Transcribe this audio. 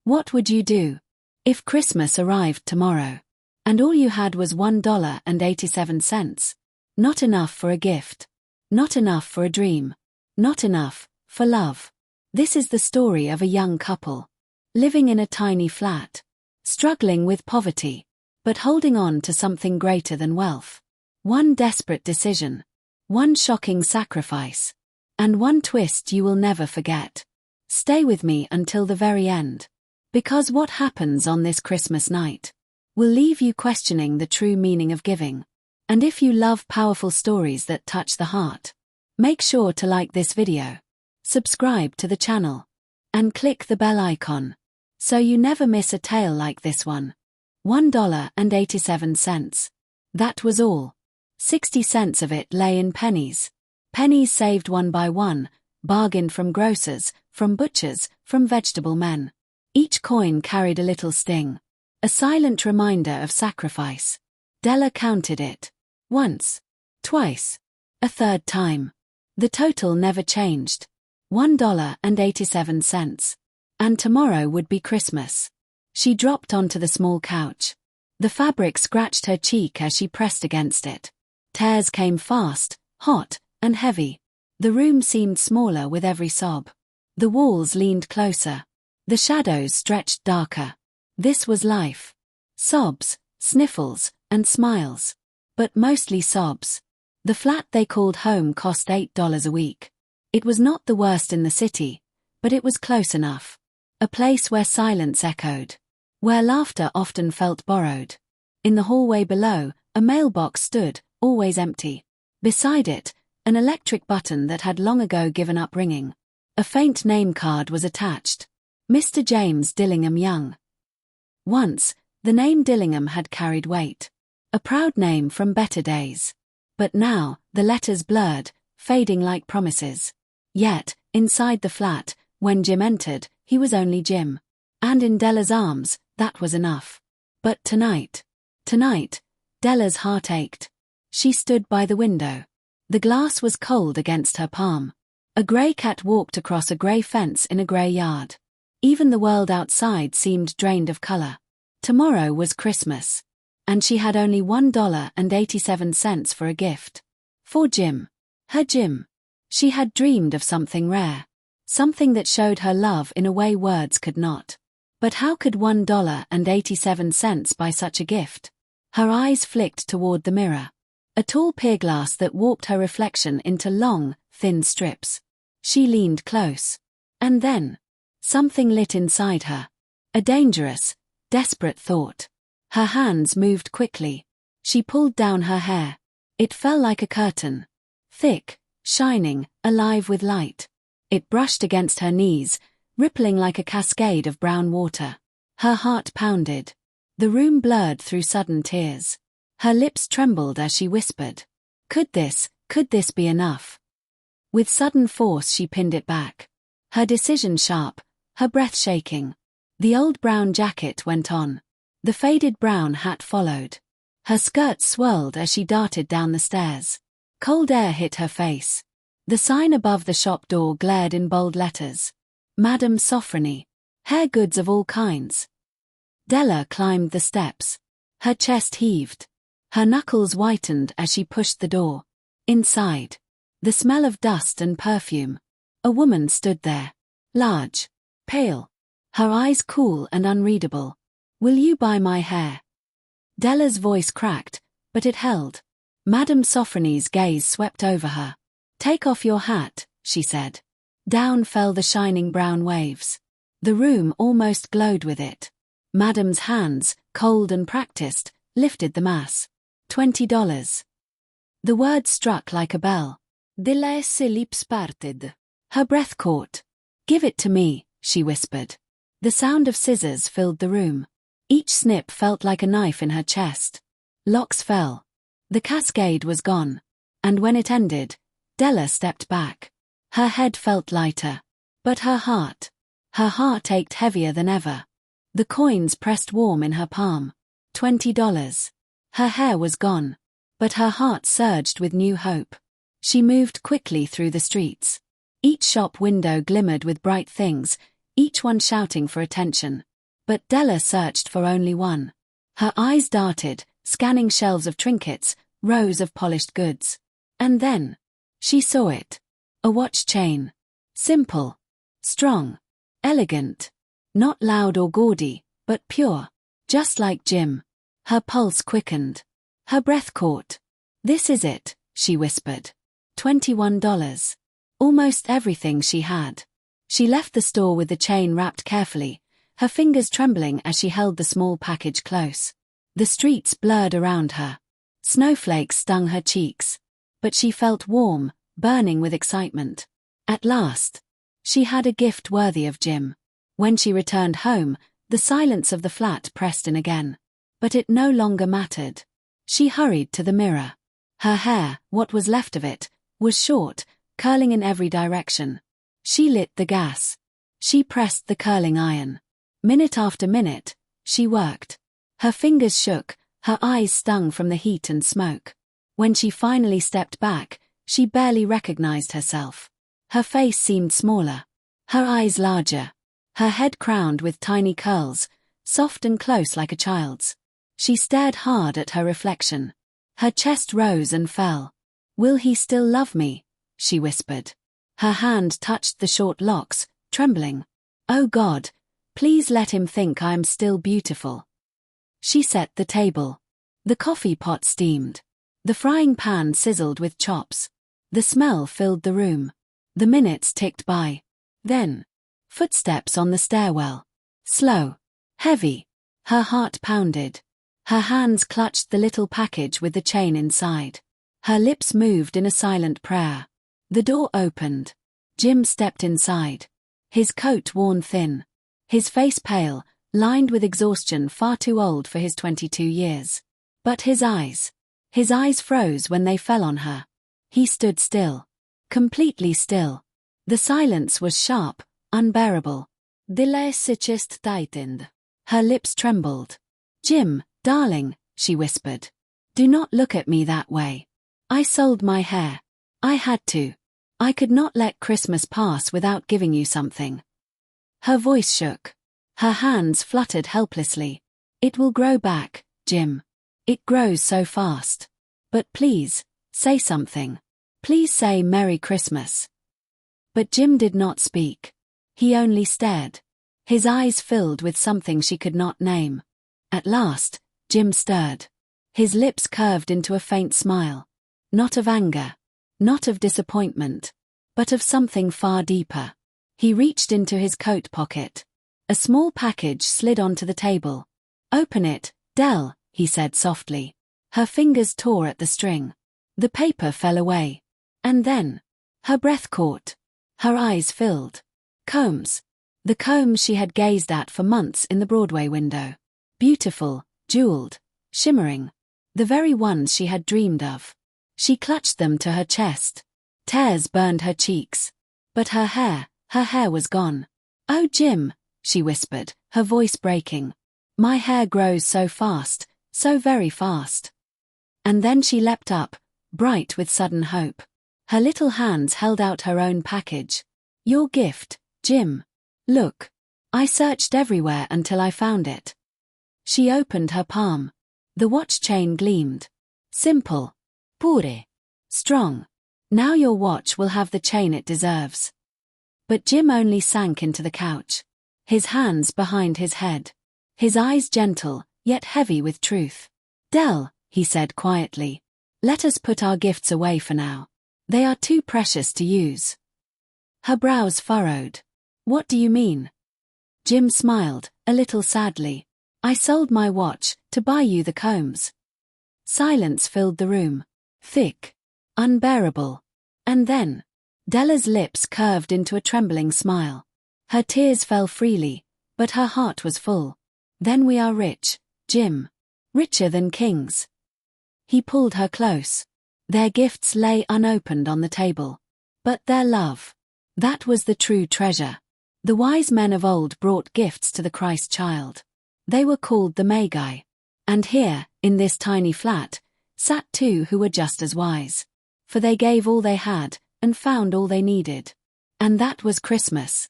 What would you do if Christmas arrived tomorrow, and all you had was $1.87? Not enough for a gift. Not enough for a dream. Not enough for love. This is the story of a young couple, living in a tiny flat, struggling with poverty, but holding on to something greater than wealth. One desperate decision, one shocking sacrifice, and one twist you will never forget. Stay with me until the very end, because what happens on this Christmas night will leave you questioning the true meaning of giving. And if you love powerful stories that touch the heart, make sure to like this video, subscribe to the channel, and click the bell icon, so you never miss a tale like this one. $1.87. That was all. 60 cents of it lay in pennies. Pennies saved one by one, bargained from grocers, from butchers, from vegetable men. Each coin carried a little sting, a silent reminder of sacrifice. Della counted it. Once, twice, a third time. The total never changed. $1.87. And tomorrow would be Christmas. She dropped onto the small couch. The fabric scratched her cheek as she pressed against it. Tears came fast, hot, and heavy. The room seemed smaller with every sob. The walls leaned closer. The shadows stretched darker. This was life. Sobs, sniffles, and smiles. But mostly sobs. The flat they called home cost $8 a week. It was not the worst in the city, but it was close enough. A place where silence echoed, where laughter often felt borrowed. In the hallway below, a mailbox stood, always empty. Beside it, an electric button that had long ago given up ringing. A faint name card was attached. Mr. James Dillingham Young. Once, the name Dillingham had carried weight. A proud name from better days. But now, the letters blurred, fading like promises. Yet, inside the flat, when Jim entered, he was only Jim. And in Della's arms, that was enough. But tonight, Della's heart ached. She stood by the window. The glass was cold against her palm. A grey cat walked across a grey fence in a grey yard. Even the world outside seemed drained of colour. Tomorrow was Christmas. And she had only $1.87 for a gift. For Jim. Her Jim. She had dreamed of something rare. Something that showed her love in a way words could not. But how could $1.87 buy such a gift? Her eyes flicked toward the mirror. A tall pier glass that warped her reflection into long, thin strips. She leaned close. And then, something lit inside her. A dangerous, desperate thought. Her hands moved quickly. She pulled down her hair. It fell like a curtain. Thick, shining, alive with light. It brushed against her knees, rippling like a cascade of brown water. Her heart pounded. The room blurred through sudden tears. Her lips trembled as she whispered, could this be enough? With sudden force she pinned it back. Her decision sharp, her breath shaking. The old brown jacket went on. The faded brown hat followed. Her skirt swirled as she darted down the stairs. Cold air hit her face. The sign above the shop door glared in bold letters. Madame Sofronie. Hair goods of all kinds. Della climbed the steps. Her chest heaved. Her knuckles whitened as she pushed the door. Inside, the smell of dust and perfume. A woman stood there. Large. Pale. Her eyes cool and unreadable. Will you buy my hair? Della's voice cracked, but it held. Madame Sofronie's gaze swept over her. Take off your hat, she said. Down fell the shining brown waves. The room almost glowed with it. Madame's hands, cold and practiced, lifted the mass. $20. The word struck like a bell. Della's lips parted. Her breath caught. Give it to me, she whispered. The sound of scissors filled the room. Each snip felt like a knife in her chest. Locks fell. The cascade was gone. And when it ended, Della stepped back. Her head felt lighter. But her heart ached heavier than ever. The coins pressed warm in her palm. $20. Her hair was gone. But her heart surged with new hope. She moved quickly through the streets. Each shop window glimmered with bright things, each one shouting for attention. But Della searched for only one. Her eyes darted, scanning shelves of trinkets, rows of polished goods. And then she saw it. A watch chain. Simple. Strong. Elegant. Not loud or gaudy, but pure. Just like Jim. Her pulse quickened. Her breath caught. "This is it," she whispered. $21. Almost everything she had. She left the store with the chain wrapped carefully, her fingers trembling as she held the small package close. The streets blurred around her. Snowflakes stung her cheeks. But she felt warm, burning with excitement. At last. She had a gift worthy of Jim. When she returned home, the silence of the flat pressed in again. But it no longer mattered. She hurried to the mirror. Her hair, what was left of it, was short, curling in every direction. She lit the gas. She pressed the curling iron. Minute after minute, she worked. Her fingers shook, her eyes stung from the heat and smoke. When she finally stepped back, she barely recognized herself. Her face seemed smaller. Her eyes larger. Her head crowned with tiny curls, soft and close like a child's. She stared hard at her reflection. Her chest rose and fell. "Will he still love me?" she whispered. Her hand touched the short locks, trembling. "Oh God, please let him think I am still beautiful." She set the table. The coffee pot steamed. The frying pan sizzled with chops. The smell filled the room. The minutes ticked by. Then, footsteps on the stairwell. Slow. Heavy. Her heart pounded. Her hands clutched the little package with the chain inside. Her lips moved in a silent prayer. The door opened. Jim stepped inside. His coat worn thin. His face pale, lined with exhaustion far too old for his 22 years. But his eyes froze when they fell on her. He stood still. Completely still. The silence was sharp, unbearable. Della chest tightened. Her lips trembled. "Jim, darling," she whispered. "Do not look at me that way. I sold my hair. I had to. I could not let Christmas pass without giving you something." Her voice shook. Her hands fluttered helplessly. "It will grow back, Jim. It grows so fast. But please, say something. Please say Merry Christmas." But Jim did not speak. He only stared. His eyes filled with something she could not name. At last, Jim stirred. His lips curved into a faint smile. Not of anger. Not of disappointment. But of something far deeper. He reached into his coat pocket. A small package slid onto the table. "Open it, Dell," he said softly. Her fingers tore at the string. The paper fell away. And then, her breath caught. Her eyes filled. Combs. The combs she had gazed at for months in the Broadway window. Beautiful, jeweled, shimmering. The very ones she had dreamed of. She clutched them to her chest. Tears burned her cheeks. But her hair was gone. "Oh Jim," she whispered, her voice breaking. "My hair grows so fast, so very fast." And then she leapt up, bright with sudden hope. Her little hands held out her own package. "Your gift, Jim. Look. I searched everywhere until I found it." She opened her palm. The watch chain gleamed. "Simple. Pure. Strong. Now your watch will have the chain it deserves." But Jim only sank into the couch. His hands behind his head. His eyes gentle, yet heavy with truth. "Dell," he said quietly. "Let us put our gifts away for now. They are too precious to use." Her brows furrowed. "What do you mean?" Jim smiled, a little sadly. "I sold my watch to buy you the combs." Silence filled the room. Thick. Unbearable. And then, Della's lips curved into a trembling smile. Her tears fell freely, but her heart was full. "Then we are rich, Jim. Richer than kings." He pulled her close. Their gifts lay unopened on the table. But their love. That was the true treasure. The wise men of old brought gifts to the Christ child. They were called the Magi. And here, in this tiny flat, sat two who were just as wise. For they gave all they had, and found all they needed. And that was Christmas.